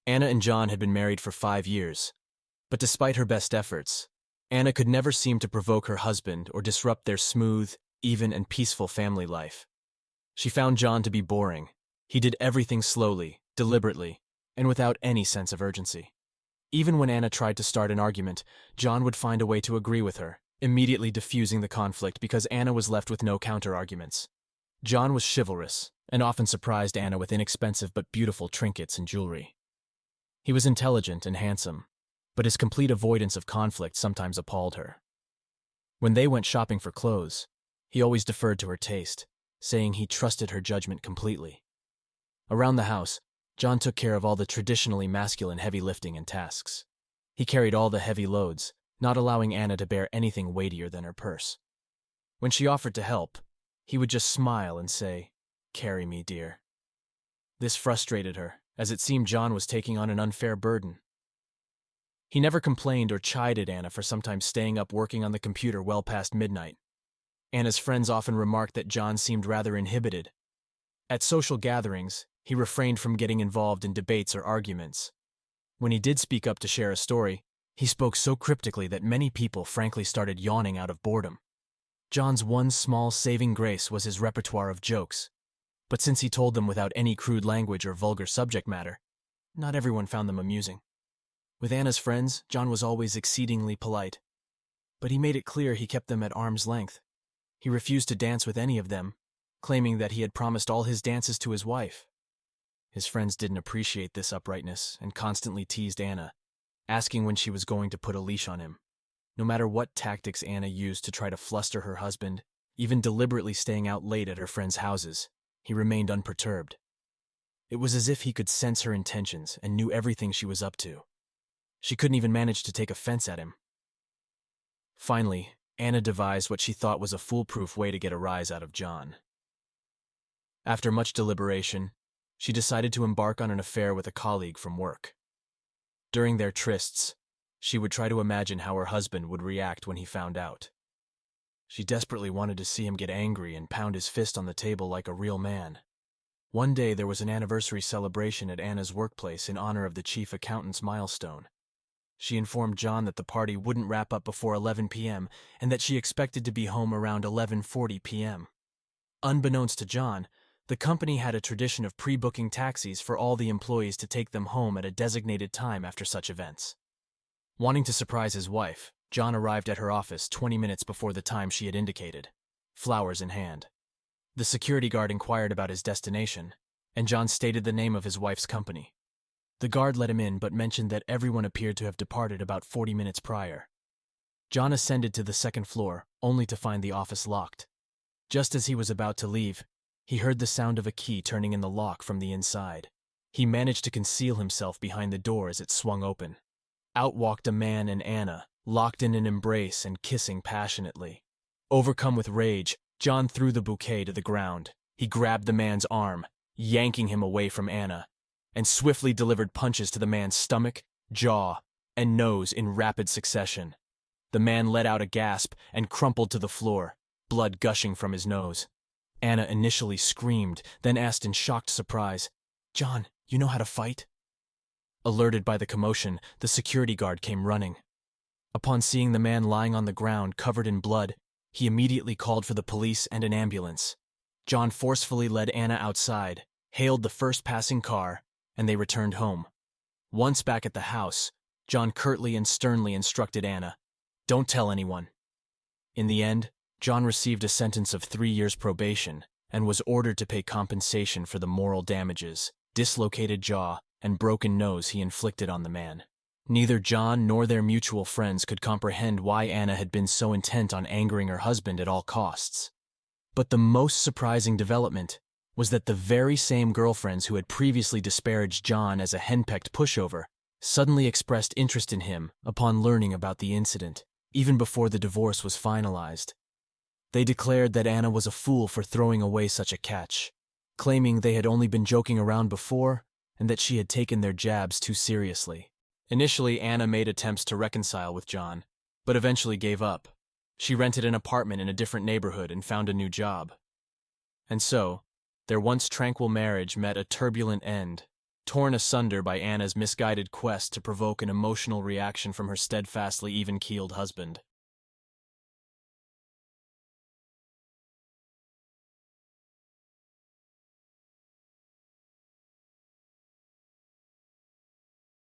Anna and John had been married for 5 years, but despite her best efforts, Anna could never seem to provoke her husband or disrupt their smooth, even, and peaceful family life. She found John to be boring. He did everything slowly, deliberately, and without any sense of urgency. Even when Anna tried to start an argument, John would find a way to agree with her, immediately diffusing the conflict because Anna was left with no counter-arguments. John was chivalrous, and often surprised Anna with inexpensive but beautiful trinkets and jewelry. He was intelligent and handsome, but his complete avoidance of conflict sometimes appalled her. When they went shopping for clothes, he always deferred to her taste, saying he trusted her judgment completely. Around the house, John took care of all the traditionally masculine heavy lifting and tasks. He carried all the heavy loads, not allowing Anna to bear anything weightier than her purse. When she offered to help, he would just smile and say, "Carry me, dear." This frustrated her, as it seemed John was taking on an unfair burden. He never complained or chided Anna for sometimes staying up working on the computer well past midnight. Anna's friends often remarked that John seemed rather inhibited. At social gatherings, he refrained from getting involved in debates or arguments. When he did speak up to share a story, he spoke so cryptically that many people frankly started yawning out of boredom. John's one small saving grace was his repertoire of jokes, but since he told them without any crude language or vulgar subject matter, not everyone found them amusing. With Anna's friends, John was always exceedingly polite, but he made it clear he kept them at arm's length. He refused to dance with any of them, claiming that he had promised all his dances to his wife. His friends didn't appreciate this uprightness and constantly teased Anna, asking when she was going to put a leash on him. No matter what tactics Anna used to try to fluster her husband, even deliberately staying out late at her friends' houses, he remained unperturbed. It was as if he could sense her intentions and knew everything she was up to. She couldn't even manage to take offense at him. Finally, Anna devised what she thought was a foolproof way to get a rise out of John. After much deliberation, she decided to embark on an affair with a colleague from work. During their trysts, she would try to imagine how her husband would react when he found out. She desperately wanted to see him get angry and pound his fist on the table like a real man. One day there was an anniversary celebration at Anna's workplace in honor of the chief accountant's milestone. She informed John that the party wouldn't wrap up before 11 p.m. and that she expected to be home around 11:40 p.m. Unbeknownst to John, the company had a tradition of pre-booking taxis for all the employees to take them home at a designated time after such events. Wanting to surprise his wife, John arrived at her office 20 minutes before the time she had indicated, flowers in hand. The security guard inquired about his destination, and John stated the name of his wife's company. The guard let him in but mentioned that everyone appeared to have departed about 40 minutes prior. John ascended to the second floor, only to find the office locked. Just as he was about to leave, he heard the sound of a key turning in the lock from the inside. He managed to conceal himself behind the door as it swung open. Out walked a man and Anna, locked in an embrace and kissing passionately. Overcome with rage, John threw the bouquet to the ground. He grabbed the man's arm, yanking him away from Anna, and swiftly delivered punches to the man's stomach, jaw, and nose in rapid succession. The man let out a gasp and crumpled to the floor, blood gushing from his nose. Anna initially screamed, then asked in shocked surprise, "John, you know how to fight?" Alerted by the commotion, the security guard came running. Upon seeing the man lying on the ground covered in blood, he immediately called for the police and an ambulance. John forcefully led Anna outside, hailed the first passing car, and they returned home. Once back at the house, John curtly and sternly instructed Anna, "Don't tell anyone." In the end, John received a sentence of 3 years probation and was ordered to pay compensation for the moral damages, dislocated jaw, and broken nose he inflicted on the man. Neither John nor their mutual friends could comprehend why Anna had been so intent on angering her husband at all costs. But the most surprising development was that the very same girlfriends who had previously disparaged John as a henpecked pushover suddenly expressed interest in him upon learning about the incident, even before the divorce was finalized. They declared that Anna was a fool for throwing away such a catch, claiming they had only been joking around before and that she had taken their jabs too seriously. Initially, Anna made attempts to reconcile with John, but eventually gave up. She rented an apartment in a different neighborhood and found a new job. And so, their once tranquil marriage met a turbulent end torn asunder by Anna's misguided quest to provoke an emotional reaction from her steadfastly even-keeled husband.